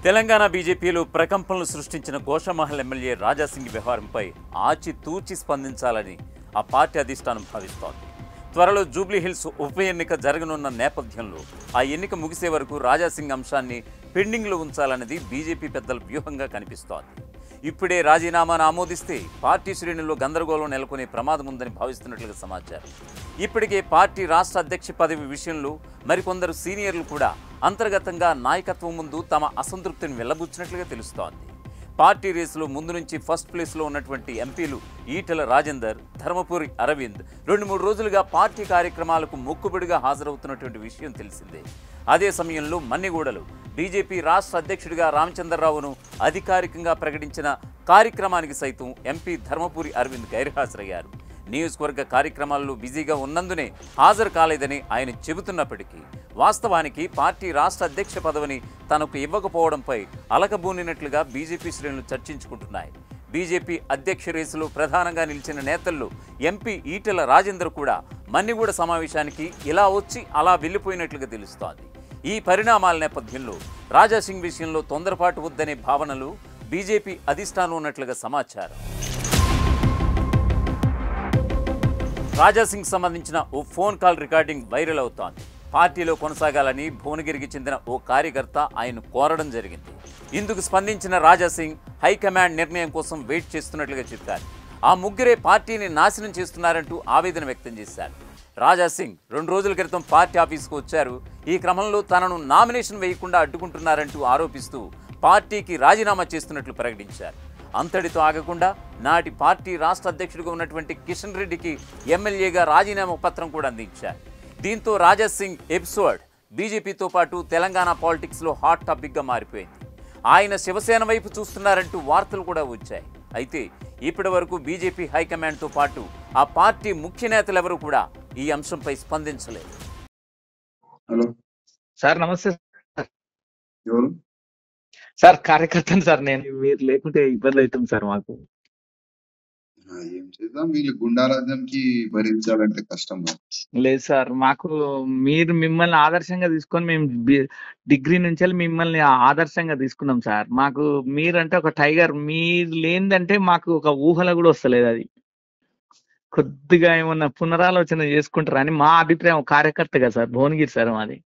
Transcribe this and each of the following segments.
తెలంగాణ బీజేపీలో ప్రకంపనలు సృష్టించిన గోషామహల్ ఎమ్మెల్యే రాజాసింగ్ వ్యవహారంపై ఆచితూచి స్పందించాలని ఆ పార్టీ అధిష్టానం భావిస్తోంది. త్వరలో జూబ్లీహిల్స్ ఉప ఎన్నిక జరగనున్న నేపథ్యంలో ఆ ఎన్నిక ముగిసే వరకు రాజాసింగ్ అంశాన్ని పెండింగ్లో ఉంచాలన్నది బీజేపీ పెద్దల వ్యూహంగా కనిపిస్తోంది. ఇప్పుడే రాజీనామాను ఆమోదిస్తే పార్టీ శ్రేణుల్లో గందరగోళం నెలకొనే ప్రమాదం ఉందని భావిస్తున్నట్లుగా సమాచారం. ఇప్పటికే పార్టీ రాష్ట్ర అధ్యక్ష పదవి విషయంలో మరికొందరు సీనియర్లు కూడా అంతర్గతంగా నాయకత్వం ముందు తమ అసంతృప్తిని వెళ్లబుచ్చినట్లుగా తెలుస్తోంది. పార్టీ రేసులో ముందు నుంచి ఫస్ట్ ప్లేస్లో ఉన్నటువంటి ఎంపీలు ఈటెల రాజేందర్, ధర్మపురి అరవింద్ 2-3 రోజులుగా పార్టీ కార్యక్రమాలకు మొక్కుబడిగా హాజరవుతున్నటువంటి విషయం తెలిసిందే. అదే సమయంలో మన్నిగూడలో బీజేపీ రాష్ట్ర అధ్యక్షుడిగా రామచంద్రరావును అధికారికంగా ప్రకటించిన కార్యక్రమానికి సైతం ఎంపీ ధర్మపురి అరవింద్ గైర్హాజరయ్యారు. నియోజకవర్గ కార్యక్రమాల్లో బిజీగా ఉన్నందునే హాజరు కాలేదని ఆయన చెబుతున్నప్పటికీ వాస్తవానికి పార్టీ రాష్ట్ర అధ్యక్ష పదవిని తనకు ఇవ్వకపోవడంపై అలకబూనినట్లుగా బీజేపీ శ్రేణులు చర్చించుకుంటున్నాయి. బీజేపీ అధ్యక్ష రేసులో ప్రధానంగా నిలిచిన నేతల్లో ఎంపీ ఈటెల రాజేందర్ కూడా మన్నిగూడ సమావేశానికి ఇలా వచ్చి అలా వెళ్లిపోయినట్లుగా తెలుస్తోంది. ఈ పరిణామాల నేపథ్యంలో రాజాసింగ్ విషయంలో తొందరపాటు వద్దనే భావనలు బీజేపీ అధిష్టానం ఉన్నట్లుగా సమాచారం. రాజాసింగ్ సంబంధించిన ఓ ఫోన్ కాల్ రికార్డింగ్ వైరల్ అవుతోంది. పార్టీలో కొనసాగాలని భువనగిరికి చెందిన ఓ కార్యకర్త ఆయన కోరడం జరిగింది. ఇందుకు స్పందించిన రాజాసింగ్ హైకమాండ్ నిర్ణయం కోసం వెయిట్ చేస్తున్నట్లుగా చెప్పారు. ఆ ముగ్గురే పార్టీని నాశనం చేస్తున్నారంటూ ఆవేదన వ్యక్తం చేశారు. రాజాసింగ్ 2 రోజుల క్రితం పార్టీ ఆఫీసుకు వచ్చారు. ఈ క్రమంలో తనను నామినేషన్ వేయకుండా అడ్డుకుంటున్నారంటూ ఆరోపిస్తూ పార్టీకి రాజీనామా చేస్తున్నట్లు ప్రకటించారు. అంతటితో ఆగకుండా నాటి పార్టీ రాష్ట్ర అధ్యక్షుడిగా ఉన్నటువంటి కిషన్ రెడ్డికి ఎమ్మెల్యేగా రాజీనామా పత్రం కూడా అందించారు. దీంతో రాజాసింగ్ ఎపిసోడ్ బీజేపీతో పాటు తెలంగాణ పాలిటిక్స్లో హాట్ టాపిక్గా మారిపోయింది. ఆయన శివసేన వైపు చూస్తున్నారంటూ వార్తలు కూడా వచ్చాయి. అయితే ఇప్పటి వరకు బీజేపీ హైకమాండ్తో పాటు ఆ పార్టీ ముఖ్య నేతలెవరూ కూడా ఈ అంశంపై స్పందించలేదు. హలో సార్, నమస్తే ఎవరు? సార్. కార్యకర్తను సార్ నేను. మీరు లేకుంటే ఇబ్బంది అవుతుంది సార్ మాకు. ఏం చేద్దాం, వీళ్ళు గుండారాజ్యంకి భరించాలంటే కష్టం. లేదు సార్, మాకు మిమ్మల్ని ఆదర్శంగా తీసుకొని మేము డిగ్రీ నుంచి మిమ్మల్ని ఆదర్శంగా తీసుకున్నాం సార్. మాకు మీరంటే ఒక టైగర్. మీరు లేనిదంటే మాకు ఒక ఊహలో కూడా వస్తలేదు. అది కొద్దిగా ఏమన్నా పునరాలోచన చేసుకుంటారని మా అభిప్రాయం కార్యకర్తగా సార్. భువనగిరి సార్ మాది.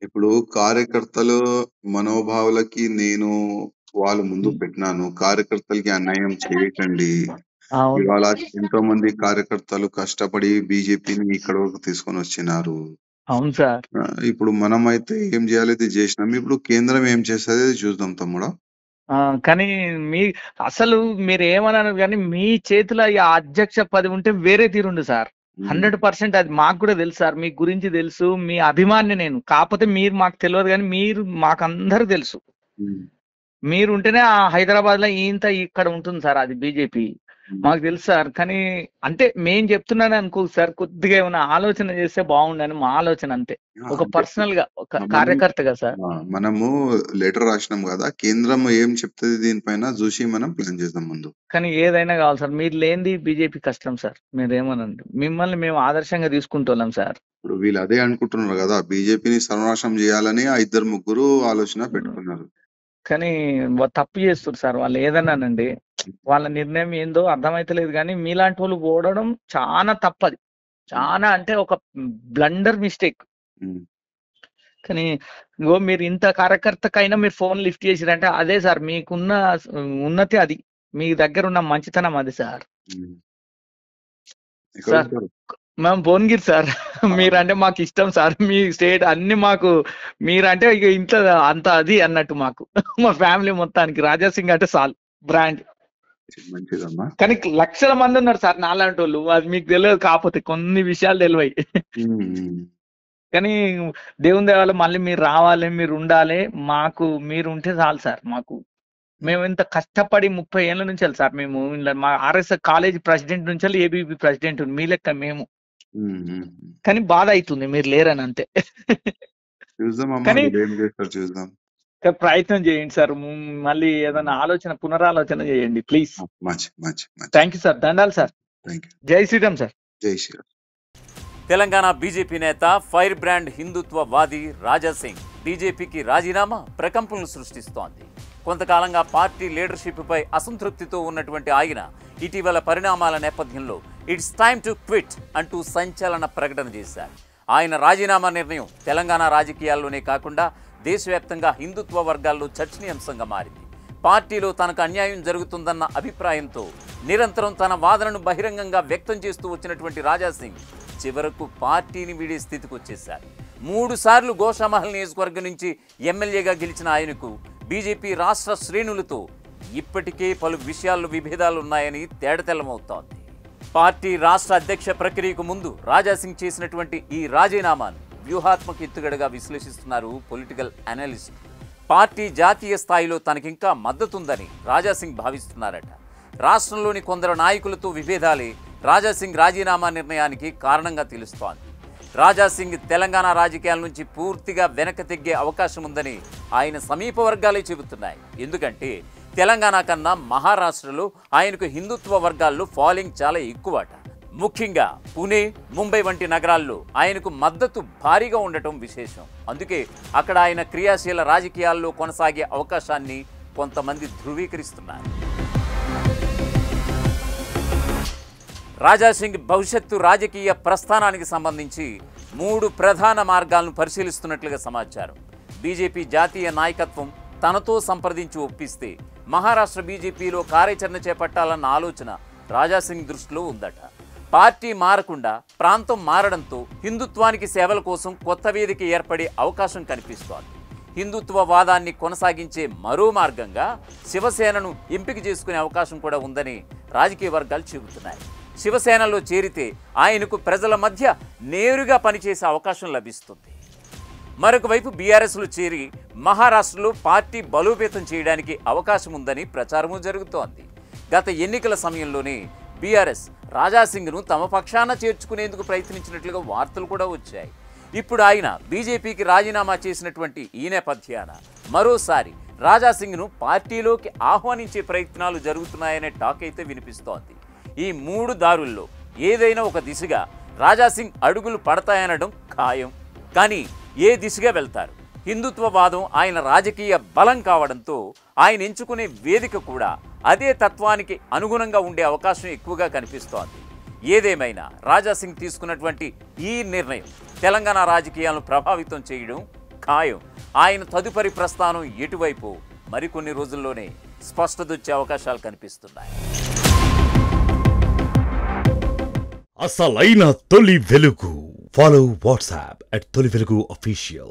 ఇప్పుడు కార్యకర్తలు మనోభావాలకి నేను వాళ్ళు ముందు పెట్టినాను. కార్యకర్తలకి అన్యాయం చేయకండి. ఇవాళ ఎంతో మంది కార్యకర్తలు కష్టపడి బీజేపీని ఇక్కడ వరకు తీసుకొని వచ్చినారు. అవును సార్. ఇప్పుడు మనం అయితే ఏం చేయాలి ఇది చేసినాం. ఇప్పుడు కేంద్రం ఏం చేస్తుంది చూద్దాం తమ్ముడా. కానీ అసలు మీరు ఏమన్నారు కానీ మీ చేతిలో ఈ అధ్యక్ష పదవి ఉంటే వేరే తీరుండు సార్. 100% అది మాకు కూడా తెలుసు సార్. మీ గురించి తెలుసు, మీ అభిమాని నేను. కాకపోతే మీరు మాకు తెలియదు కానీ మీరు మాకందరూ తెలుసు. మీరు ఉంటేనే ఆ హైదరాబాద్ లో ఇంత ఇక్కడ ఉంటుంది సార్. అది బీజేపీ మాకు తెలుసు సార్. కానీ అంటే మేం చెప్తున్నాను అనుకో సార్, కొద్దిగా ఏమైనా ఆలోచన చేస్తే బాగుండని మా ఆలోచన అంతే. ఒక పర్సనల్ గా ఒక కార్యకర్తగా సార్. మనము లెటర్ రాసినాం కదా, కేంద్రం ఏం చెప్తుంది దీనిపైన చూసి మనం ప్లాన్ చేద్దాం ముందు. కానీ ఏదైనా కావాలి సార్. మీరు లేనిది బీజేపీ కష్టం సార్. మీరేమనండి, మిమ్మల్ని మేము ఆదర్శంగా తీసుకుంటున్నాం సార్. ఇప్పుడు వీళ్ళు అదే అనుకుంటున్నారు కదా, బీజేపీని సర్వనాశనం చేయాలని ఆ 2-3 ఆలోచన పెట్టుకున్నారు. కానీ తప్పు చేస్తారు సార్ వాళ్ళు. ఏదన్నానండి, వాళ్ళ నిర్ణయం ఏందో అర్థమైతలేదు. కానీ మీలాంటి వాళ్ళు ఓడడం చాలా తప్పది. చాలా అంటే ఒక బ్లండర్ మిస్టేక్. కానీ మీరు ఇంత కార్యకర్తకైనా మీరు ఫోన్ లిఫ్ట్ చేసిరంటే అదే సార్ మీకున్న ఉన్నతి. అది మీ దగ్గర ఉన్న మంచితనం అది సార్. సార్ మేము భువనగిరి సార్. మీరంటే మాకు ఇష్టం సార్. మీ స్టేట్ అన్ని మాకు మీరంటే ఇక ఇంట్లో అంత అది అన్నట్టు మాకు. మా ఫ్యామిలీ మొత్తానికి రాజాసింగ్ అంటే సాల్ బ్రాండ్. కానీ లక్షల మంది ఉన్నారు సార్ నాలాంటి వాళ్ళు. అది మీకు తెలియదు. కాకపోతే కొన్ని విషయాలు తెలివై. కానీ దేవుని దేవాల మళ్ళీ మీరు రావాలి, మీరు ఉండాలి. మాకు మీరు ఉంటే చాలు సార్. మాకు మేము ఇంత కష్టపడి 30 ఏళ్ళ నుంచి సార్. మేము మా ఆర్ఎస్ఎస్ కాలేజ్ ప్రెసిడెంట్ నుంచి ఏబీపీ ప్రెసిడెంట్ మీ లెక్క మేము. కానీ బాధ అవుతుంది మీరు లేరని అంతే. కానీ ప్రయత్నం చేయండి సార్. మళ్ళీ ఏదైనా పునరాలోచన చేయండి ప్లీజ్. Thank you sir. దండాలి సార్. జై శ్రీరామ్ సార్. జై శ్రీరామ్. తెలంగాణ బీజేపీ నేత ఫైర్ బ్రాండ్ హిందుత్వవాది రాజాసింగ్ బీజేపీకి రాజీనామా ప్రకంపనలు సృష్టిస్తోంది. కొంతకాలంగా పార్టీ లీడర్షిప్పై అసంతృప్తితో ఉన్నటువంటి ఆయన ఇటీవల పరిణామాల నేపథ్యంలో ఇట్స్ టైమ్ టు క్విట్ అంటూ సంచలన ప్రకటన చేశారు. ఆయన రాజీనామా నిర్ణయం తెలంగాణ రాజకీయాల్లోనే కాకుండా దేశవ్యాప్తంగా హిందుత్వ వర్గాల్లో చర్చనీయాంశంగా మారింది. పార్టీలో తనకు అన్యాయం జరుగుతుందన్న అభిప్రాయంతో నిరంతరం తన వాదనను బహిరంగంగా వ్యక్తం చేస్తూ వచ్చినటువంటి రాజాసింగ్ చివరకు పార్టీని వీడే స్థితికి వచ్చేశారు. 3 సార్లు గోషామహల్ నియోజకవర్గం నుంచి ఎమ్మెల్యేగా గెలిచిన ఆయనకు బీజేపీ రాష్ట్ర శ్రేణులతో ఇప్పటికే పలు విషయాల్లో విభేదాలు ఉన్నాయని తేటతెల్లమవుతోంది. పార్టీ రాష్ట్ర అధ్యక్ష ప్రక్రియకు ముందు రాజాసింగ్ చేసినటువంటి ఈ రాజీనామాను వ్యూహాత్మక ఎత్తుగడగా విశ్లేషిస్తున్నారు పొలిటికల్ అనలిస్ట్. పార్టీ జాతీయ స్థాయిలో తనకింకా మద్దతుందని రాజాసింగ్ భావిస్తున్నారట. రాష్ట్రంలోని కొందరు నాయకులతో విభేదాలే రాజాసింగ్ రాజీనామా నిర్ణయానికి కారణంగా తెలుస్తోంది. రాజాసింగ్ తెలంగాణ రాజకీయాల నుంచి పూర్తిగా వెనక తగ్గే అవకాశం ఉందని ఆయన సమీప వర్గాలే చెబుతున్నాయి. ఎందుకంటే తెలంగాణ కన్నా మహారాష్ట్రలో ఆయనకు హిందుత్వ వర్గాల్లో ఫాలోయింగ్ చాలా ఎక్కువట. ముఖ్యంగా పుణె, ముంబై వంటి నగరాల్లో ఆయనకు మద్దతు భారీగా ఉండటం విశేషం. అందుకే అక్కడ ఆయన క్రియాశీల రాజకీయాల్లో కొనసాగే అవకాశాన్ని కొంతమంది ధృవీకరిస్తున్నారు. రాజాసింగ్ భవిష్యత్తు రాజకీయ ప్రస్థానానికి సంబంధించి 3 ప్రధాన మార్గాలను పరిశీలిస్తున్నట్లుగా సమాచారం. బీజేపీ జాతీయ నాయకత్వం తనతో సంప్రదించి ఒప్పిస్తే మహారాష్ట్ర బీజేపీలో కార్యాచరణ చేపట్టాలన్న ఆలోచన రాజాసింగ్ దృష్టిలో ఉందట. పార్టీ మారకుండా ప్రాంతం మారడంతో హిందుత్వానికి సేవల కోసం కొత్త వేదిక ఏర్పడే అవకాశం కనిపిస్తోంది. హిందుత్వ వాదాన్ని కొనసాగించే మరో మార్గంగా శివసేనను ఎంపిక చేసుకునే అవకాశం కూడా ఉందని రాజకీయ వర్గాలు చెబుతున్నాయి. శివసేనలో చేరితే ఆయనకు ప్రజల మధ్య నేరుగా పనిచేసే అవకాశం లభిస్తుంది. మరొక వైపు బీఆర్ఎస్లో చేరి మహారాష్ట్రలో పార్టీ బలోపేతం చేయడానికి అవకాశం ఉందని ప్రచారము జరుగుతోంది. గత ఎన్నికల సమయంలోనే బీఆర్ఎస్ రాజాసింగ్ను తమ పక్షాన చేర్చుకునేందుకు ప్రయత్నించినట్లుగా వార్తలు కూడా వచ్చాయి. ఇప్పుడు ఆయన బీజేపీకి రాజీనామా చేసినటువంటి ఈ నేపథ్యాన మరోసారి రాజాసింగ్ను పార్టీలోకి ఆహ్వానించే ప్రయత్నాలు జరుగుతున్నాయనే టాక్ అయితే వినిపిస్తోంది. ఈ 3 దారుల్లో ఏదైనా ఒక దిశగా రాజాసింగ్ అడుగులు పడతాయనడం ఖాయం. కానీ ఏ దిశగా వెళ్తారు? హిందుత్వవాదం ఆయన రాజకీయ బలం కావడంతో ఆయన ఎంచుకునే వేదిక కూడా అదే తత్వానికి అనుగుణంగా ఉండే అవకాశం ఎక్కువగా కనిపిస్తోంది. ఏదేమైనా రాజాసింగ్ తీసుకున్నటువంటి ఈ నిర్ణయం తెలంగాణ రాజకీయాలను ప్రభావితం చేయడం ఖాయం. ఆయన తదుపరి ప్రస్థానం ఎటువైపు మరికొన్ని రోజుల్లోనే స్పష్టత వచ్చే అవకాశాలు కనిపిస్తున్నాయి. అసలైన తొలి వెలుగు. ఫాలో వాట్సాప్ @తొలి వెలుగు official.